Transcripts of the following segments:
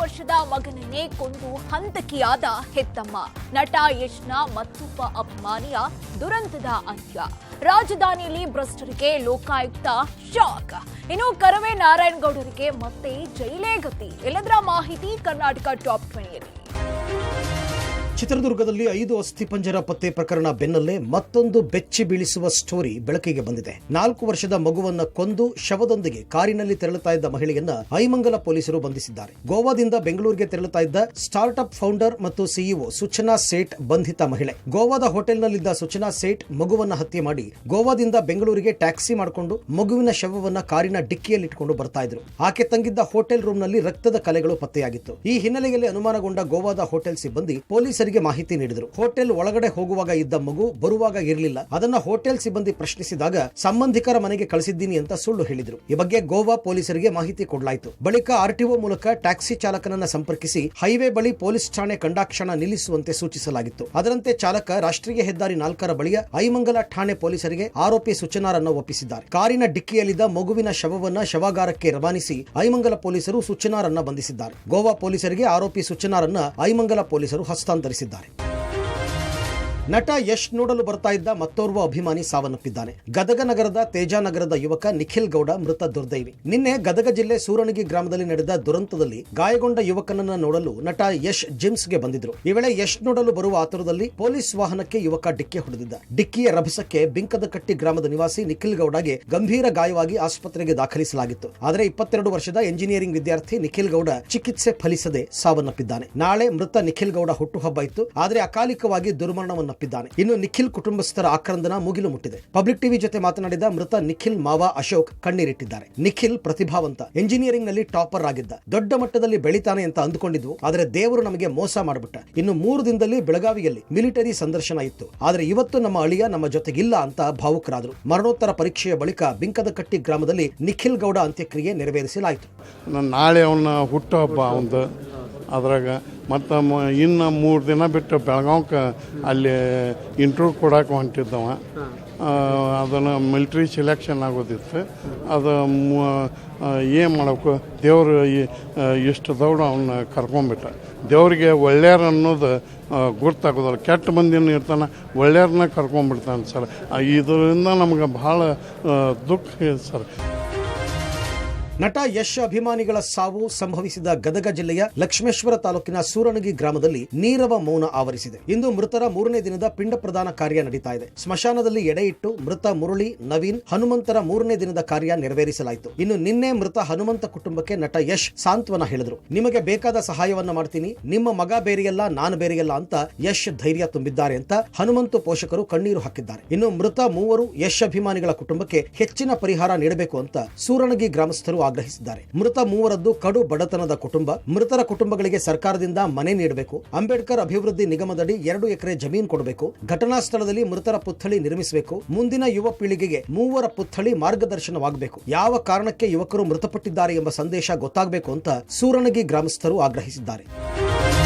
ವರ್ಷದ ಮಗನನ್ನೇ ಕೊಂದು ಹಂತಕಿಯಾದ ಹೆತ್ತಮ್ಮ. ನಟ ಯಶ್ನ ಮತ್ತೊಬ್ಬ ಅಭಿಮಾನಿಯ ದುರಂತದ ಅಂತ್ಯ. ರಾಜಧಾನಿಯಲ್ಲಿ ಭ್ರಷ್ಟರಿಗೆ ಲೋಕಾಯುಕ್ತ ಶಾಕ್. ಇನ್ನು ಕರವೇ ನಾರಾಯಣಗೌಡರಿಗೆ ಮತ್ತೆ ಜೈಲೇ ಗತಿ. ಎಲ್ಲದರ ಮಾಹಿತಿ ಕರ್ನಾಟಕ ಟಾಪ್ 20ಯಲ್ಲಿ. ಚಿತ್ರದುರ್ಗದಲ್ಲಿ 5 ಅಸ್ಥಿಪಂಜರ ಪತ್ತೆ ಪ್ರಕರಣ ಬೆನ್ನಲ್ಲೇ ಮತ್ತೊಂದು ಬೆಚ್ಚಿ ಬೀಳಿಸುವ ಸ್ಟೋರಿ ಬೆಳಕಿಗೆ ಬಂದಿದೆ. 4 ವರ್ಷದ ಮಗುವನ್ನ ಕೊಂದು ಶವದೊಂದಿಗೆ ಕಾರಿನಲ್ಲಿ ತೆರಳುತ್ತಾ ಇದ್ದ ಮಹಿಳೆಯನ್ನ ಐಮಂಗಲ ಪೊಲೀಸರು ಬಂಧಿಸಿದ್ದಾರೆ. ಗೋವಾದಿಂದ ಬೆಂಗಳೂರಿಗೆ ತೆರಳುತ್ತಾ ಇದ್ದ ಸ್ಟಾರ್ಟ್ ಅಪ್ ಫೌಂಡರ್ ಮತ್ತು ಸಿಇಒ ಸೂಚನಾ ಸೇಠ್ ಬಂಧಿತ ಮಹಿಳೆ. ಗೋವಾದ ಹೋಟೆಲ್ನಲ್ಲಿದ್ದ ಸೂಚನಾ ಸೇಠ್ ಮಗುವನ್ನ ಹತ್ಯೆ ಮಾಡಿ ಗೋವಾದಿಂದ ಬೆಂಗಳೂರಿಗೆ ಟ್ಯಾಕ್ಸಿ ಮಾಡಿಕೊಂಡು ಮಗುವಿನ ಶವವನ್ನ ಕಾರಿನ ಡಿಕ್ಕಿಯಲ್ಲಿ ಇಟ್ಕೊಂಡು ಬರ್ತಾ ಇದ್ರು. ಆಕೆ ತಂಗಿದ್ದ ಹೋಟೆಲ್ ರೂಮ್ನಲ್ಲಿ ರಕ್ತದ ಕಲೆಗಳು ಪತ್ತೆಯಾಗಿತ್ತು. ಈ ಹಿನ್ನೆಲೆಯಲ್ಲಿ ಅನುಮಾನಗೊಂಡ ಗೋವಾದ ಹೋಟೆಲ್ ಸಿಬ್ಬಂದಿ ಪೊಲೀಸರಿಗೆ ಮಾಹಿತಿ ನೀಡಿದರು. ಹೋಟೆಲ್ ಒಳಗಡೆ ಹೋಗುವಾಗ ಇದ್ದ ಮಗು ಬರುವಾಗ ಇರಲಿಲ್ಲ. ಅದನ್ನ ಹೋಟೆಲ್ ಸಿಬ್ಬಂದಿ ಪ್ರಶ್ನಿಸಿದಾಗ ಸಂಬಂಧಿಕರ ಮನೆಗೆ ಕಳಿಸಿದ್ದೀನಿ ಅಂತ ಸುಳ್ಳು ಹೇಳಿದ್ರು. ಈ ಬಗ್ಗೆ ಗೋವಾ ಪೊಲೀಸರಿಗೆ ಮಾಹಿತಿ ಕೊಡಲಾಯಿತು. ಬಳಿಕ ಆರ್ಟಿಒ ಮೂಲಕ ಟ್ಯಾಕ್ಸಿ ಚಾಲಕನನ್ನ ಸಂಪರ್ಕಿಸಿ ಹೈವೇ ಬಳಿ ಪೊಲೀಸ್ ಠಾಣೆ ಕಂಡಾಕ್ಷಣ ನಿಲ್ಲಿಸುವಂತೆ ಸೂಚಿಸಲಾಗಿತ್ತು. ಅದರಂತೆ ಚಾಲಕ ರಾಷ್ಟ್ರೀಯ ಹೆದ್ದಾರಿ 4 ಬಳಿಯ ಐಮಂಗಲ ಠಾಣೆ ಪೊಲೀಸರಿಗೆ ಆರೋಪಿ ಸೂಚನಾರನ್ನ ಒಪ್ಪಿಸಿದ್ದಾರೆ. ಕಾರಿನ ಡಿಕ್ಕಿಯಲ್ಲಿದ್ದ ಮಗುವಿನ ಶವವನ್ನ ಶವಾಗಾರಕ್ಕೆ ರವಾನಿಸಿ ಐಮಂಗಲ ಪೊಲೀಸರು ಸೂಚನಾರನ್ನ ಬಂಧಿಸಿದ್ದಾರೆ. ಗೋವಾ ಪೊಲೀಸರಿಗೆ ಆರೋಪಿ ಸೂಚನಾರನ್ನ ಐಮಂಗಲ ಪೊಲೀಸರು ಹಸ್ತಾಂತರಿಸಿದ್ದಾರೆ. ನಟ ಯಶ್ ನೋಡಲು ಬರ್ತಾ ಇದ್ದ ಮತ್ತೋರ್ವ ಅಭಿಮಾನಿ ಸಾವನ್ನಪ್ಪಿದ್ದಾನೆ. ಗದಗ ನಗರದ ತೇಜಾನಗರದ ಯುವಕ ನಿಖಿಲ್ ಗೌಡ ಮೃತ ದುರ್ದೈವಿ. ನಿನ್ನೆ ಗದಗ ಜಿಲ್ಲೆ ಸೂರಣಗಿ ಗ್ರಾಮದಲ್ಲಿ ನಡೆದ ದುರಂತದಲ್ಲಿ ಗಾಯಗೊಂಡ ಯುವಕನನ್ನ ನೋಡಲು ನಟ ಯಶ್ ಜಿಮ್ಸ್ಗೆ ಬಂದಿದ್ರು. ಈ ವೇಳೆ ಯಶ್ ನೋಡಲು ಬರುವ ಆತುರದಲ್ಲಿ ಪೊಲೀಸ್ ವಾಹನಕ್ಕೆ ಯುವಕ ಡಿಕ್ಕಿ ಹೊಡೆದಿದ್ದ. ಡಿಕ್ಕಿಯ ರಭಸಕ್ಕೆ ಬಿಂಕದಕಟ್ಟಿ ಗ್ರಾಮದ ನಿವಾಸಿ ನಿಖಿಲ್ ಗೌಡಗೆ ಗಂಭೀರ ಗಾಯವಾಗಿ ಆಸ್ಪತ್ರೆಗೆ ದಾಖಲಿಸಲಾಗಿತ್ತು. ಆದರೆ 22 ವರ್ಷದ ಎಂಜಿನಿಯರಿಂಗ್ ವಿದ್ಯಾರ್ಥಿ ನಿಖಿಲ್ ಗೌಡ ಚಿಕಿತ್ಸೆ ಫಲಿಸದೆ ಸಾವನ್ನಪ್ಪಿದ್ದಾನೆ. ನಾಳೆ ಮೃತ ನಿಖಿಲ್ ಗೌಡ ಹುಟ್ಟುಹಬ್ಬ ಇತ್ತು. ಆದರೆ ಅಕಾಲಿಕವಾಗಿ ದುರ್ಮರಣವನ್ನು ಇನ್ನು ನಿಖಿಲ್ ಕುಟುಂಬಸ್ಥರ ಆಕ್ರಂದನ ಮುಗಿಲು ಮುಟ್ಟಿದೆ. ಪಬ್ಲಿಕ್ ಟಿವಿ ಜೊತೆ ಮಾತನಾಡಿದ ಮೃತ ನಿಖಿಲ್ ಮಾವ ಅಶೋಕ್ ಕಣ್ಣೀರಿಟ್ಟಿದ್ದಾರೆ. ನಿಖಿಲ್ ಪ್ರತಿಭಾವಂತ, ಎಂಜಿನಿಯರಿಂಗ್ ನಲ್ಲಿ ಟಾಪರ್ ಆಗಿದ್ದ, ದೊಡ್ಡ ಮಟ್ಟದಲ್ಲಿ ಬೆಳಿತಾನೆ ಅಂತ ಅಂದುಕೊಂಡಿದ್ವು. ಆದರೆ ದೇವರು ನಮಗೆ ಮೋಸ ಮಾಡಿಬಿಟ್ಟ. ಇನ್ನು 3 ದಿನದಲ್ಲಿ ಬೆಳಗಾವಿಯಲ್ಲಿ ಮಿಲಿಟರಿ ಸಂದರ್ಶನ ಇತ್ತು. ಆದರೆ ಇವತ್ತು ನಮ್ಮ ಅಳಿಯ ನಮ್ಮ ಜೊತೆಗಿಲ್ಲ ಅಂತ ಭಾವುಕರಾದರು. ಮರಣೋತ್ತರ ಪರೀಕ್ಷೆಯ ಬಳಿಕ ಬಿಂಕದಕಟ್ಟಿ ಗ್ರಾಮದಲ್ಲಿ ನಿಖಿಲ್ ಗೌಡ ಅಂತ್ಯಕ್ರಿಯೆ ನೆರವೇರಿಸಲಾಯಿತು. ನಾಳೆ ಅವನ ಹುಟ್ಟುಹಬ್ಬ ಅವಂದು. ಅದ್ರಾಗ ಮತ್ತು ಇನ್ನು 3 ದಿನ ಬಿಟ್ಟು ಬೆಳಗಾವ್ಗೆ ಅಲ್ಲಿ ಇಂಟರ್ವ್ಯೂ ಕೊಡಕ್ಕೆ ಹೊಂಟಿದ್ದವ. ಅದನ್ನು ಮಿಲ್ಟ್ರಿ ಸೆಲೆಕ್ಷನ್ ಆಗೋದಿತ್ತು. ಅದು ಏನು ಮಾಡಬೇಕು, ದೇವರು ಇಷ್ಟು ದೌಡ ಅವನ್ನ ಕರ್ಕೊಂಡ್ಬಿಟ್ಟ. ದೇವ್ರಿಗೆ ಒಳ್ಳೆಯರ ಅನ್ನೋದು ಗುರ್ತಾಗೋದಲ್ಲ. ಕೆಟ್ಟ ಮಂದಿನ ಇರ್ತಾನೆ, ಒಳ್ಳೆಯರನ್ನ ಕರ್ಕೊಂಡ್ಬಿಡ್ತಾನೆ ಸರ್. ಇದರಿಂದ ನಮ್ಗೆ ಭಾಳ ದುಃಖ ಇದೆ ಸರ್. ನಟ ಯಶ್ ಅಭಿಮಾನಿಗಳ ಸಾವು ಸಂಭವಿಸಿದ ಗದಗ ಜಿಲ್ಲೆಯ ಲಕ್ಷ್ಮೇಶ್ವರ ತಾಲೂಕಿನ ಸೂರಣಗಿ ಗ್ರಾಮದಲ್ಲಿ ನೀರವ ಮೌನ ಆವರಿಸಿದೆ. ಇಂದು ಮೃತರ 3ನೇ ದಿನದ ಪಿಂಡ ಪ್ರದಾನ ಕಾರ್ಯ ನಡೀತಾ ಇದೆ. ಸ್ಮಶಾನದಲ್ಲಿ ಎಡೆ ಇಟ್ಟು ಮೃತ ಮುರಳಿ, ನವೀನ್, ಹನುಮಂತರ 3ನೇ ದಿನದ ಕಾರ್ಯ ನೆರವೇರಿಸಲಾಯಿತು. ಇನ್ನು ನಿನ್ನೆ ಮೃತ ಹನುಮಂತ ಕುಟುಂಬಕ್ಕೆ ನಟ ಯಶ್ ಸಾಂತ್ವನ ಹೇಳಿದ್ರು. ನಿಮಗೆ ಬೇಕಾದ ಸಹಾಯವನ್ನ ಮಾಡ್ತೀನಿ, ನಿಮ್ಮ ಮಗ ಬೇರೆಯಲ್ಲ, ನಾನು ಬೇರೆಯಲ್ಲ ಅಂತ ಯಶ್ ಧೈರ್ಯ ತುಂಬಿದ್ದಾರೆ ಅಂತ ಹನುಮಂತು ಪೋಷಕರು ಕಣ್ಣೀರು ಹಾಕಿದ್ದಾರೆ. ಇನ್ನು ಮೃತ 3 ಯಶ್ ಅಭಿಮಾನಿಗಳ ಕುಟುಂಬಕ್ಕೆ ಹೆಚ್ಚಿನ ಪರಿಹಾರ ನೀಡಬೇಕು ಅಂತ ಸೂರಣಗಿ ಗ್ರಾಮಸ್ಥರು ಆಗ್ರಹಿಸಿದ್ದಾರೆ. ಮೃತ 3ರದ್ದು ಕಡು ಬಡತನದ ಕುಟುಂಬ. ಮೃತರ ಕುಟುಂಬಗಳಿಗೆ ಸರ್ಕಾರದಿಂದ ಮನೆ ನೀಡಬೇಕು. ಅಂಬೇಡ್ಕರ್ ಅಭಿವೃದ್ಧಿ ನಿಗಮದಡಿ 2 ಎಕರೆ ಜಮೀನು ಕೊಡಬೇಕು. ಘಟನಾ ಸ್ಥಳದಲ್ಲಿ ಮೃತರ ಪುತ್ಥಳಿ ನಿರ್ಮಿಸಬೇಕು. ಮುಂದಿನ ಯುವ ಪೀಳಿಗೆಗೆ 3ರ ಪುತ್ಥಳಿ ಮಾರ್ಗದರ್ಶನವಾಗಬೇಕು. ಯಾವ ಕಾರಣಕ್ಕೆ ಯುವಕರು ಮೃತಪಟ್ಟಿದ್ದಾರೆ ಎಂಬ ಸಂದೇಶ ಗೊತ್ತಾಗಬೇಕು ಅಂತ ಸೂರಣಗಿ ಗ್ರಾಮಸ್ಥರು ಆಗ್ರಹಿಸಿದ್ದಾರೆ.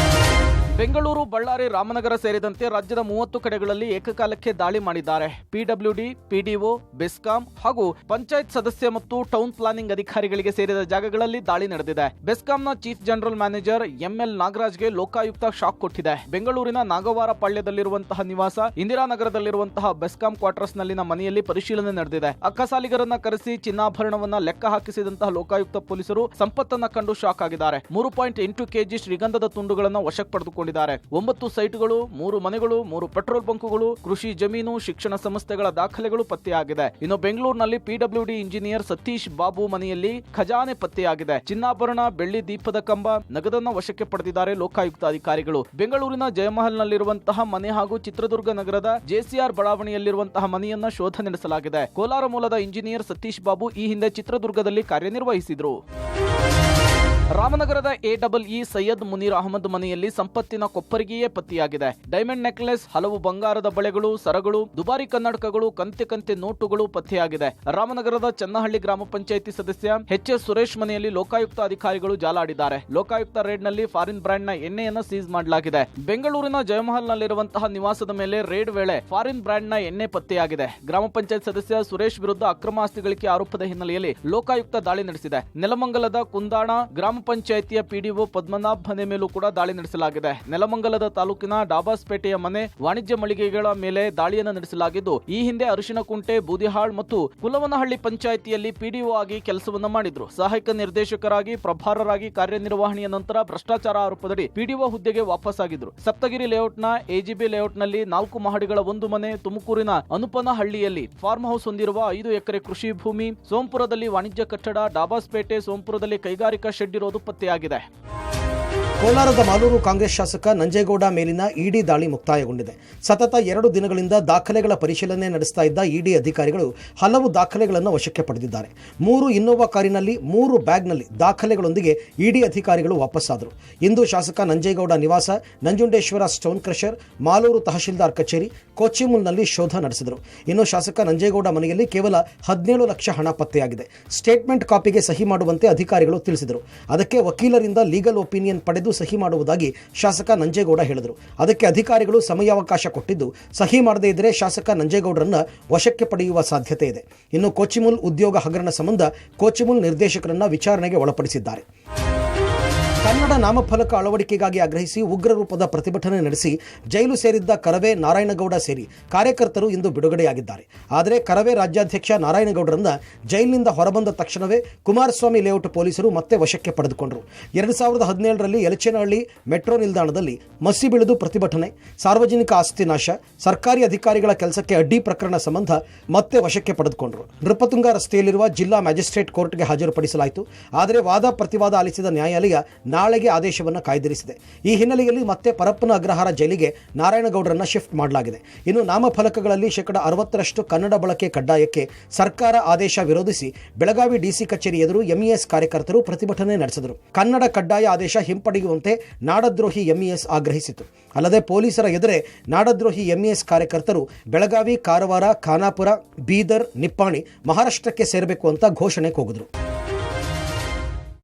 ಬೆಂಗಳೂರು, ಬಳ್ಳಾರಿ, ರಾಮನಗರ ಸೇರಿದಂತೆ ರಾಜ್ಯದ 30 ಕಡೆಗಳಲ್ಲಿ ಏಕಕಾಲಕ್ಕೆ ದಾಳಿ ಮಾಡಿದ್ದಾರೆ. ಪಿಡಬ್ಲ್ಯೂಡಿ, ಪಿಡಿಒ, ಬೆಸ್ಕಾಂ ಹಾಗೂ ಪಂಚಾಯತ್ ಸದಸ್ಯ ಮತ್ತು ಟೌನ್ ಪ್ಲಾನಿಂಗ್ ಅಧಿಕಾರಿಗಳಿಗೆ ಸೇರಿದ ಜಾಗಗಳಲ್ಲಿ ದಾಳಿ ನಡೆದಿದೆ. ಬೆಸ್ಕಾಂನ ಚೀಫ್ ಜನರಲ್ ಮ್ಯಾನೇಜರ್ ಎಂಎಲ್ ನಾಗರಾಜ್ಗೆ ಲೋಕಾಯುಕ್ತ ಶಾಕ್ ಕೊಟ್ಟಿದೆ. ಬೆಂಗಳೂರಿನ ನಾಗವಾರ ಪಾಳ್ಯದಲ್ಲಿರುವಂತಹ ನಿವಾಸ, ಇಂದಿರಾನಗರದಲ್ಲಿರುವಂತಹ ಬೆಸ್ಕಾಂ ಕ್ವಾರ್ಟರ್ಸ್ ನಲ್ಲಿನ ಮನೆಯಲ್ಲಿ ಪರಿಶೀಲನೆ ನಡೆದಿದೆ. ಅಕ್ಕಸಾಲಿಗರನ್ನ ಕರೆಸಿ ಚಿನ್ನಾಭರಣವನ್ನ ಲೆಕ್ಕ ಹಾಕಿಸಿದಂತಹ ಲೋಕಾಯುಕ್ತ ಪೊಲೀಸರು ಸಂಪತ್ತನ್ನ ಕಂಡು ಶಾಕ್ ಆಗಿದ್ದಾರೆ. 3.8 ಕೆಜಿ ಶ್ರೀಗಂಧದ ತುಂಡುಗಳನ್ನು ವಶಕ್ಕೆ ಪಡೆದುಕೊಂಡಿದ್ದಾರೆ. 9 ಸೈಟ್ಗಳು, 3 ಮನೆಗಳು, 3 ಪೆಟ್ರೋಲ್ ಬಂಕ್ಗಳು, ಕೃಷಿ ಜಮೀನು, ಶಿಕ್ಷಣ ಸಂಸ್ಥೆಗಳ ದಾಖಲೆಗಳು ಪತ್ತೆಯಾಗಿದೆ. ಇನ್ನು ಬೆಂಗಳೂರಿನಲ್ಲಿ ಪಿಡಬ್ಲ್ಯೂಡಿ ಇಂಜಿನಿಯರ್ ಸತೀಶ್ ಬಾಬು ಮನೆಯಲ್ಲಿ ಖಜಾನೆ ಪತ್ತೆಯಾಗಿದೆ. ಚಿನ್ನಾಭರಣ, ಬೆಳ್ಳಿ ದೀಪದ ಕಂಬ, ನಗದನ್ನ ವಶಕ್ಕೆ ಪಡೆದಿದ್ದಾರೆ ಲೋಕಾಯುಕ್ತ ಅಧಿಕಾರಿಗಳು. ಬೆಂಗಳೂರಿನ ಜಯಮಹಲ್ನಲ್ಲಿರುವಂತಹ ಮನೆ ಹಾಗೂ ಚಿತ್ರದುರ್ಗ ನಗರದ ಜೆಸಿಆರ್ ಬಡಾವಣೆಯಲ್ಲಿರುವಂತಹ ಮನೆಯನ್ನ ಶೋಧ ನಡೆಸಲಾಗಿದೆ. ಕೋಲಾರ ಮೂಲದ ಇಂಜಿನಿಯರ್ ಸತೀಶ್ ಬಾಬು ಈ ಹಿಂದೆ ಚಿತ್ರದುರ್ಗದಲ್ಲಿ ಕಾರ್ಯನಿರ್ವಹಿಸಿದ್ರು. ರಾಮನಗರದ ಎಡಬ್ಲ್ಇ ಸೈಯದ್ ಮುನೀರ್ ಅಹಮದ್ ಮನೆಯಲ್ಲಿ ಸಂಪತ್ತಿನ ಕೊಪ್ಪರಿಗೆಯೇ ಪತ್ತೆಯಾಗಿದೆ. ಡೈಮಂಡ್ ನೆಕ್ಲೆಸ್, ಹಲವು ಬಂಗಾರದ ಬಳೆಗಳು, ಸರಗಳು, ದುಬಾರಿ ಕನ್ನಡಕಗಳು, ಕಂತೆ ನೋಟುಗಳು ಪತ್ತೆಯಾಗಿದೆ. ರಾಮನಗರದ ಚನ್ನಹಳ್ಳಿ ಗ್ರಾಮ ಪಂಚಾಯಿತಿ ಸದಸ್ಯ ಎಚ್.ಎಸ್. ಸುರೇಶ್ ಮನೆಯಲ್ಲಿ ಲೋಕಾಯುಕ್ತ ಅಧಿಕಾರಿಗಳು ಜಾಲಾಡಿದ್ದಾರೆ. ಲೋಕಾಯುಕ್ತ ರೇಡ್ನಲ್ಲಿ ಫಾರಿನ್ ಬ್ರ್ಯಾಂಡ್ನ ಎಣ್ಣೆಯನ್ನು ಸೀಸ್ ಮಾಡಲಾಗಿದೆ. ಬೆಂಗಳೂರಿನ ಜಯಮಹಲ್ನಲ್ಲಿರುವಂತಹ ನಿವಾಸದ ಮೇಲೆ ರೇಡ್ ವೇಳೆ ಫಾರಿನ್ ಬ್ರ್ಯಾಂಡ್ನ ಎಣ್ಣೆ ಪತ್ತೆಯಾಗಿದೆ. ಗ್ರಾಮ ಪಂಚಾಯತ್ ಸದಸ್ಯ ಸುರೇಶ್ ವಿರುದ್ಧ ಅಕ್ರಮ ಆಸ್ತಿ ಗಳಿಕೆ ಆರೋಪದ ಹಿನ್ನೆಲೆಯಲ್ಲಿ ಲೋಕಾಯುಕ್ತ ದಾಳಿ ನಡೆಸಿದೆ. ನೆಲಮಂಗಲದ ಕುಂದಾಣ ಗ್ರಾಮ ಪಂಚಾಯಿತಿಯ ಪಿಡಿಒ ಪದ್ಮನಾಭ್ ಮನೆ ಮೇಲೂ ಕೂಡ ದಾಳಿ ನಡೆಸಲಾಗಿದೆ. ನೆಲಮಂಗಲದ ತಾಲೂಕಿನ ಡಾಬಾಸ್ಪೇಟೆಯ ಮನೆ ವಾಣಿಜ್ಯ ಮಳಿಗೆಗಳ ಮೇಲೆ ದಾಳಿಯನ್ನು ನಡೆಸಲಾಗಿದ್ದು, ಈ ಹಿಂದೆ ಅರಿಶಿನಕುಂಟೆ, ಬೂದಿಹಾಳ್ ಮತ್ತು ಕುಲವನಹಳ್ಳಿ ಪಂಚಾಯಿತಿಯಲ್ಲಿ ಪಿಡಿಒ ಆಗಿ ಕೆಲಸವನ್ನ ಮಾಡಿದ್ರು. ಸಹಾಯಕ ನಿರ್ದೇಶಕರಾಗಿ ಪ್ರಭಾರರಾಗಿ ಕಾರ್ಯನಿರ್ವಹಣೆಯ ನಂತರ ಭ್ರಷ್ಟಾಚಾರ ಆರೋಪದಡಿ ಪಿಡಿಒ ಹುದ್ದೆಗೆ ವಾಪಸ್ಸಾಗಿದ್ರು. ಸಪ್ತಗಿರಿ ಲೇಔಟ್ನ ಎಜಿಬಿ ಲೇಔಟ್ನಲ್ಲಿ 4 ಮಹಡಿಗಳ ಒಂದು ಮನೆ, ತುಮಕೂರಿನ ಅನುಪನಹಳ್ಳಿಯಲ್ಲಿ ಫಾರ್ಮ್ ಹೌಸ್ ಹೊಂದಿರುವ 5 ಎಕರೆ ಕೃಷಿ ಭೂಮಿ, ಸೋಂಪುರದಲ್ಲಿ ವಾಣಿಜ್ಯ ಕಟ್ಟಡ, ಡಾಬಾಸ್ಪೇಟೆ, ಸೋಂಪುರದಲ್ಲಿ ಕೈಗಾರಿಕಾ ಶೆಡ್ ಇರೋದು ಪತ್ತೆಯಾಗಿದೆ. ಕೋಲಾರದ ಮಾಲೂರು ಕಾಂಗ್ರೆಸ್ ಶಾಸಕ ನಂಜೇಗೌಡ ಮೇಲಿನ ಇಡಿ ದಾಳಿ ಮುಕ್ತಾಯಗೊಂಡಿದೆ. ಸತತ 2 ದಿನಗಳಿಂದ ದಾಖಲೆಗಳ ಪರಿಶೀಲನೆ ನಡೆಸ್ತಾ ಇದ್ದ ಇಡಿ ಅಧಿಕಾರಿಗಳು ಹಲವು ದಾಖಲೆಗಳನ್ನು ವಶಕ್ಕೆ ಪಡೆದಿದ್ದಾರೆ. 3 ಇನ್ನೋವಾ ಕಾರಿನಲ್ಲಿ 3 ಬ್ಯಾಗ್ನಲ್ಲಿ ದಾಖಲೆಗಳೊಂದಿಗೆ ಇಡಿ ಅಧಿಕಾರಿಗಳು ವಾಪಸ್ಸಾದರು. ಇಂದು ಶಾಸಕ ನಂಜೇಗೌಡ ನಿವಾಸ, ನಂಜುಂಡೇಶ್ವರ ಸ್ಟೋನ್ ಕ್ರಷರ್, ಮಾಲೂರು ತಹಶೀಲ್ದಾರ್ ಕಚೇರಿ, ಕೋಚಿಮುಲ್ನಲ್ಲಿ ಶೋಧ ನಡೆಸಿದರು. ಇನ್ನು ಶಾಸಕ ನಂಜೇಗೌಡ ಮನೆಯಲ್ಲಿ ಕೇವಲ 17 ಲಕ್ಷ ಹಣ ಪತ್ತೆಯಾಗಿದೆ. ಸ್ಟೇಟ್ಮೆಂಟ್ ಕಾಪಿಗೆ ಸಹಿ ಮಾಡುವಂತೆ ಅಧಿಕಾರಿಗಳು ತಿಳಿಸಿದರು. ಅದಕ್ಕೆ ವಕೀಲರಿಂದ ಲೀಗಲ್ ಒಪಿನಿಯನ್ ಪಡೆದು ಸಹಿ ಮಾಡುವುದಾಗಿ ಶಾಸಕ ನಂಜೇಗೌಡ ಹೇಳಿದರು. ಅದಕ್ಕೆ ಅಧಿಕಾರಿಗಳು ಸಮಯಾವಕಾಶ ಕೊಟ್ಟಿದ್ದು, ಸಹಿ ಮಾಡದೇ ಇದ್ದರೆ ಶಾಸಕ ನಂಜೇಗೌಡರನ್ನ ವಶಕ್ಕೆ ಪಡೆಯುವ ಸಾಧ್ಯತೆ ಇದೆ. ಇನ್ನು ಕೋಚಿಮುಲ್ ಉದ್ಯೋಗ ಹಗರಣ ಸಂಬಂಧ ಕೋಚಿಮುಲ್ ನಿರ್ದೇಶಕರನ್ನ ವಿಚಾರಣೆಗೆ ಒಳಪಡಿಸಿದ್ದಾರೆ. ಕನ್ನಡ ನಾಮಫಲಕ ಅಳವಡಿಕೆಗಾಗಿ ಆಗ್ರಹಿಸಿ ಉಗ್ರ ರೂಪದ ಪ್ರತಿಭಟನೆ ನಡೆಸಿ ಜೈಲು ಸೇರಿದ್ದ ಕರವೇ ನಾರಾಯಣಗೌಡ ಸೇರಿ ಕಾರ್ಯಕರ್ತರು ಇಂದು ಬಿಡುಗಡೆಯಾಗಿದ್ದಾರೆ. ಆದರೆ ಕರವೇ ರಾಜ್ಯಾಧ್ಯಕ್ಷ ನಾರಾಯಣಗೌಡರನ್ನ ಜೈಲಿನಿಂದ ಹೊರಬಂದ ತಕ್ಷಣವೇ ಕುಮಾರಸ್ವಾಮಿ ಲೇಔಟ್ ಪೊಲೀಸರು ಮತ್ತೆ ವಶಕ್ಕೆ ಪಡೆದುಕೊಂಡರು. 2017ರಲ್ಲಿ ಯಲಚೇನಹಳ್ಳಿ ಮೆಟ್ರೋ ನಿಲ್ದಾಣದಲ್ಲಿ ಮಸಿ ಬೀಳದು ಪ್ರತಿಭಟನೆ, ಸಾರ್ವಜನಿಕ ಆಸ್ತಿ ನಾಶ, ಸರ್ಕಾರಿ ಅಧಿಕಾರಿಗಳ ಕೆಲಸಕ್ಕೆ ಅಡ್ಡಿ ಪ್ರಕರಣ ಸಂಬಂಧ ಮತ್ತೆ ವಶಕ್ಕೆ ಪಡೆದುಕೊಂಡರು. ನೃಪತುಂಗ ರಸ್ತೆಯಲ್ಲಿರುವ ಜಿಲ್ಲಾ ಮ್ಯಾಜಿಸ್ಟ್ರೇಟ್ ಕೋರ್ಟ್ಗೆ ಹಾಜರುಪಡಿಸಲಾಯಿತು. ಆದರೆ ವಾದ ಪ್ರತಿವಾದ ಆಲಿಸಿದ ನ್ಯಾಯಾಲಯ ನಾಳೆಗೆ ಆದೇಶವನ್ನು ಕಾಯ್ದಿರಿಸಿದೆ. ಈ ಹಿನ್ನೆಲೆಯಲ್ಲಿ ಮತ್ತೆ ಪರಪ್ಪನ ಅಗ್ರಹಾರ ಜೈಲಿಗೆ ನಾರಾಯಣಗೌಡರನ್ನ ಶಿಫ್ಟ್ ಮಾಡಲಾಗಿದೆ. ಇನ್ನು ನಾಮಫಲಕಗಳಲ್ಲಿ 60% ಕನ್ನಡ ಬಳಕೆ ಕಡ್ಡಾಯಕ್ಕೆ ಸರ್ಕಾರ ಆದೇಶ ವಿರೋಧಿಸಿ ಬೆಳಗಾವಿ ಡಿಸಿ ಕಚೇರಿ ಎದುರು ಎಂಇಎಸ್ ಕಾರ್ಯಕರ್ತರು ಪ್ರತಿಭಟನೆ ನಡೆಸಿದರು. ಕನ್ನಡ ಕಡ್ಡಾಯ ಆದೇಶ ಹಿಂಪಡೆಯುವಂತೆ ನಾಡದ್ರೋಹಿ ಎಂಇಎಸ್ ಆಗ್ರಹಿಸಿತು. ಅಲ್ಲದೆ ಪೊಲೀಸರ ಎದುರೇ ನಾಡದ್ರೋಹಿ ಎಂಇಎಸ್ ಕಾರ್ಯಕರ್ತರು ಬೆಳಗಾವಿ, ಕಾರವಾರ, ಖಾನಾಪುರ, ಬೀದರ್, ನಿಪ್ಪಾಣಿ ಮಹಾರಾಷ್ಟ್ರಕ್ಕೆ ಸೇರಬೇಕು ಅಂತ ಘೋಷಣೆ ಕೂಗಿದರು.